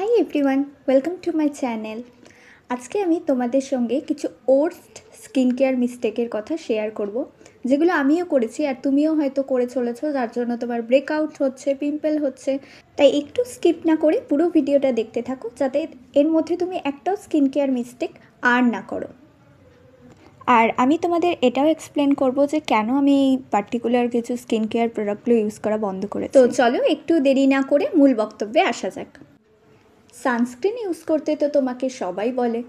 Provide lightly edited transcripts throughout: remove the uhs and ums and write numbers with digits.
Hi everyone, welcome to my channel. আজকে আমি তোমাদের সঙ্গে কিছু ওর্স্ট স্কিন কেয়ার মিস্টেকের কথা শেয়ার করব, যেগুলো আমিও করেছি আর তুমিও হয়তো করে চলেছো, যার জন্য তোমার ব্রেকআউট হচ্ছে, পিম্পল হচ্ছে। তাই একটু স্কিপ না করে পুরো ভিডিওটা দেখতে থাকো, যাতে এর মধ্যে তুমি একটাও স্কিন কেয়ার মিস্টেক আর না করো। আর আমি তোমাদের এটাও এক্সপ্লেন করব যে কেন আমি এই পার্টিকুলার কিছু স্কিন কেয়ার প্রোডাক্টগুলো ইউজ করা বন্ধ করেছি। তো চলো একটু দেরি না করে মূল বক্তব্যে আসা যাক। সানস্ক্রিন ইউজ করতে তো তোমাকে সবাই বলে,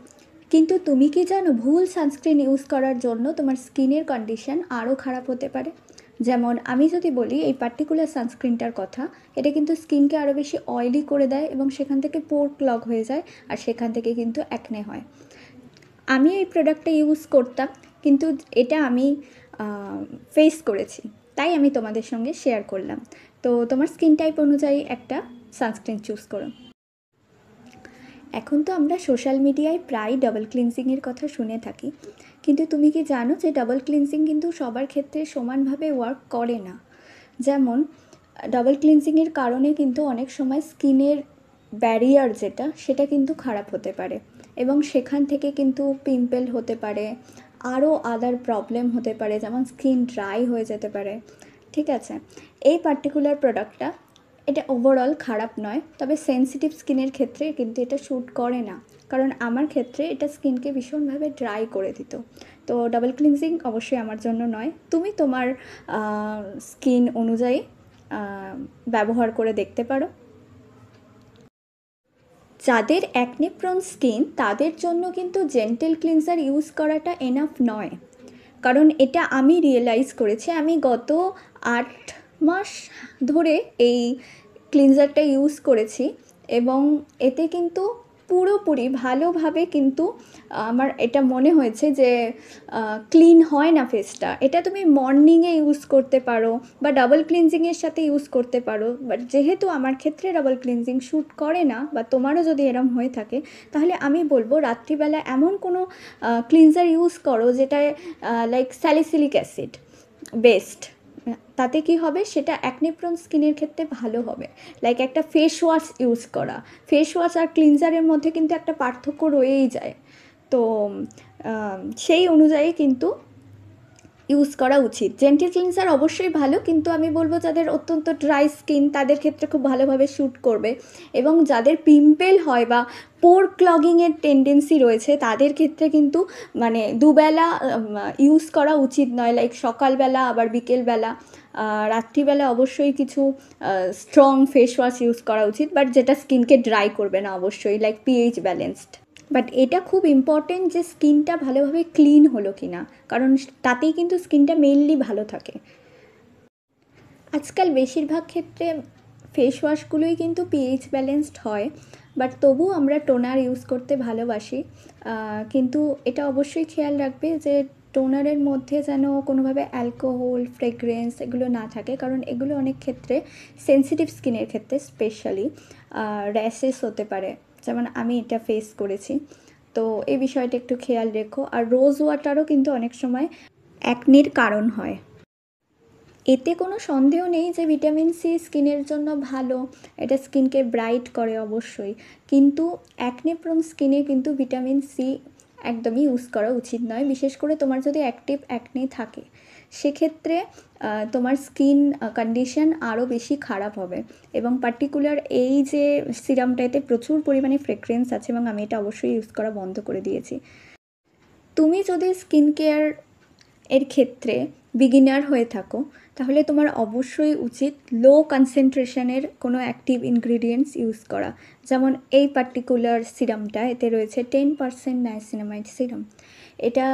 কিন্তু তুমি কি জানো ভুল সানস্ক্রিন ইউজ করার জন্য তোমার স্কিনের কন্ডিশন আরও খারাপ হতে পারে। যেমন আমি যদি বলি এই পার্টিকুলার সানস্ক্রিনটার কথা, এটা কিন্তু স্কিনকে আরও বেশি অয়েলি করে দেয় এবং সেখান থেকে পোর ক্লগ হয়ে যায় আর সেখান থেকে কিন্তু অ্যাকনে হয়। আমি এই প্রোডাক্টটা ইউজ করতাম, কিন্তু এটা আমি ফেস করেছি, তাই আমি তোমাদের সঙ্গে শেয়ার করলাম। তো তোমার স্কিন টাইপ অনুযায়ী একটা সানস্ক্রিন চুজ করো। এখন তো আমরা সোশ্যাল মিডিয়ায় প্রায় ডাবল ক্লিনজিংয়ের কথা শুনে থাকি, কিন্তু তুমি কি জানো যে ডাবল ক্লিনজিং কিন্তু সবার ক্ষেত্রে সমানভাবে ওয়ার্ক করে না। যেমন ডাবল ক্লিনজিংয়ের কারণে কিন্তু অনেক সময় স্কিনের ব্যারিয়ার সেটা কিন্তু খারাপ হতে পারে এবং সেখান থেকে কিন্তু পিম্পল হতে পারে, আরও আদার প্রবলেম হতে পারে, যেমন স্কিন ড্রাই হয়ে যেতে পারে। ঠিক আছে, এই পার্টিকুলার প্রোডাক্টটা এটা ওভারঅল খারাপ নয়, তবে সেনসিটিভ স্কিনের ক্ষেত্রে কিন্তু এটা শ্যুট করে না, কারণ আমার ক্ষেত্রে এটা স্কিনকে ভীষণভাবে ড্রাই করে দিত। তো ডাবল ক্লিনজিং অবশ্যই আমার জন্য নয়, তুমি তোমার স্কিন অনুযায়ী ব্যবহার করে দেখতে পারো। যাদের অ্যাকনে প্রোন স্কিন তাদের জন্য কিন্তু জেন্টেল ক্লিনজার ইউজ করাটা এনাফ নয়, কারণ এটা আমি রিয়েলাইজ করেছি। আমি গত 8 মাস ধরে এই ক্লিনজারটা ইউজ করেছি এবং এতে কিন্তু পুরোপুরি ভালোভাবে কিন্তু আমার এটা মনে হয়েছে যে ক্লিন হয় না ফেসটা। এটা তুমি মর্নিংয়ে ইউজ করতে পারো বা ডাবল ক্লিনজিংয়ের সাথে ইউজ করতে পারো, বাট যেহেতু আমার ক্ষেত্রে ডাবল ক্লিনজিং শ্যুট করে না বা তোমারও যদি এরম হয়ে থাকে, তাহলে আমি বলবো রাত্রিবেলা এমন কোনো ক্লিনজার ইউজ করো যেটায় লাইক স্যালিসিলিক অ্যাসিড বেস্ট। তাতে কি হবে, সেটা অ্যাকনে প্রোন স্কিনের ক্ষেত্রে ভালো হবে। লাইক একটা ফেস ওয়াশ ইউজ করা, ফেস ওয়াশ আর ক্লিনজারের মধ্যে কিন্তু একটা পার্থক্য রয়েই যায়। তো সেই অনুযায়ী কিন্তু ইউজ করা উচিত। জেন্টেল ক্লিনজার অবশ্যই ভালো, কিন্তু আমি বলবো যাদের অত্যন্ত ড্রাই স্কিন তাদের ক্ষেত্রে খুব ভালোভাবে শ্যুট করবে, এবং যাদের পিম্পল হয় বা পোর ক্লগিংয়ের টেন্ডেন্সি রয়েছে তাদের ক্ষেত্রে কিন্তু মানে দুবেলা ইউজ করা উচিত নয়। লাইক সকালবেলা আবার বিকেলবেলা, রাত্রিবেলা অবশ্যই কিছু স্ট্রং ফেস ওয়াশ ইউজ করা উচিত, বাট যেটা স্কিনকে ড্রাই করবে না অবশ্যই, লাইক পিএইচ ব্যালেন্সড। বাট এটা খুব ইম্পর্টেন্ট যে স্কিনটা ভালোভাবে ক্লিন হলো কি না, কারণ তাতেই কিন্তু স্কিনটা মেইনলি ভালো থাকে। আজকাল বেশিরভাগ ক্ষেত্রে ফেস ওয়াশগুলোই কিন্তু পিএইচ ব্যালেন্সড হয়, বাট তবু আমরা টোনার ইউজ করতে ভালোবাসি। কিন্তু এটা অবশ্যই খেয়াল রাখবে যে টোনারের মধ্যে যেন কোনোভাবে অ্যালকোহল, ফ্রেগ্রেন্স এগুলো না থাকে, কারণ এগুলো অনেক ক্ষেত্রে সেন্সিটিভ স্কিনের ক্ষেত্রে স্পেশালি র্যাশেস হতে পারে, যেমন আমি এটা ফেস করেছি। তো এই বিষয়টা একটু খেয়াল রেখো। আর রোজ ওয়াটারও কিন্তু অনেক সময় অ্যাকনির কারণ হয়। এতে কোনো সন্দেহ নেই যে ভিটামিন সি স্কিনের জন্য ভালো, এটা স্কিনকে ব্রাইট করে অবশ্যই, কিন্তু অ্যাকনে প্রোন স্কিনে কিন্তু ভিটামিন সি একদমই ইউজ করা উচিত নয়, বিশেষ করে তোমার যদি অ্যাক্টিভ অ্যাকনে থাকে, সেক্ষেত্রে তোমার স্কিন কন্ডিশন আরও বেশি খারাপ হবে। এবং পার্টিকুলার এই যে সিরামটা, এতে প্রচুর পরিমাণে ফ্রেগ্রেন্স আছে এবং আমি এটা অবশ্যই ইউজ করা বন্ধ করে দিয়েছি। তুমি যদি স্কিন কেয়ার এর ক্ষেত্রে বিগিনার হয়ে থাকো, তাহলে তোমার অবশ্যই উচিত লো কনসেন্ট্রেশনের কোনো অ্যাক্টিভ ইনগ্রিডিয়েন্টস ইউজ করা। যেমন এই পার্টিকুলার সিরামটা, এতে রয়েছে 10% নায়াসিনামাইড সিরাম। এটা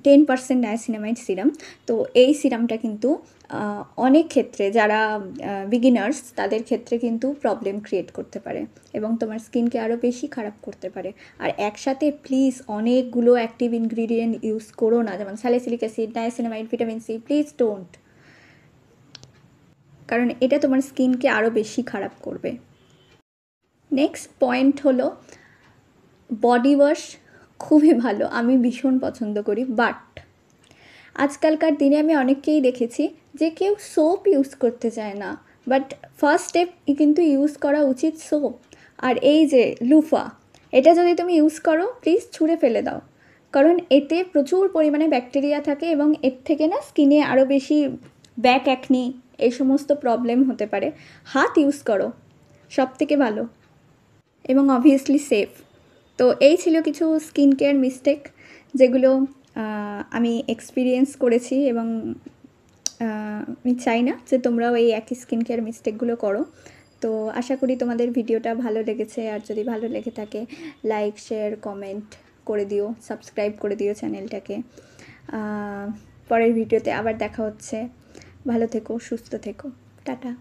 10% নায়াসিনামাইড সিরাম। তো এই সিরামটা কিন্তু অনেক ক্ষেত্রে যারা বিগিনার্স তাদের ক্ষেত্রে কিন্তু প্রবলেম ক্রিয়েট করতে পারে এবং তোমার স্কিনকে আরও বেশি খারাপ করতে পারে। আর একসাথে প্লিজ অনেকগুলো অ্যাক্টিভ ইনগ্রিডিয়েন্ট ইউজ করো না, যেমন salicylic acid, niacinamide, vitamin C, please don't, কারণ এটা তোমার স্কিনকে আরও বেশি খারাপ করবে। নেক্সট পয়েন্ট হলো বডি ওয়াশ। খুবই ভালো, আমি ভীষণ পছন্দ করি, বাট আজকালকার দিনে আমি অনেককেই দেখেছি যে কেউ সোপ ইউজ করতে চায় না, বাট ফার্স্ট স্টেপ কিন্তু ইউজ করা উচিত সোপ। আর এই যে লুফা, এটা যদি তুমি ইউজ করো প্লিজ ছুঁড়ে ফেলে দাও, কারণ এতে প্রচুর পরিমাণে ব্যাকটেরিয়া থাকে এবং এর থেকে না স্কিনে আরও বেশি ব্যাক অ্যাকনি এই সমস্ত প্রবলেম হতে পারে। হাত ইউজ করো, সব থেকে ভালো এবং অবভিয়াসলি সেফ। তো এই ছিল কিছু স্কিন কেয়ার মিস্টেক যেগুলো আমি এক্সপিরিয়েন্স করেছি, এবং আমি চাই না যে তোমরাও এই একই স্কিন কেয়ার মিস্টেকগুলো করো। তো আশা করি তোমাদের ভিডিওটা ভালো লেগেছে, আর যদি ভালো লেগে থাকে লাইক, শেয়ার, কমেন্ট করে দিও, সাবস্ক্রাইব করে দিও চ্যানেলটাকে। পরের ভিডিওতে আবার দেখা হচ্ছে। ভালো থেকো, সুস্থ থেকো, টাটা।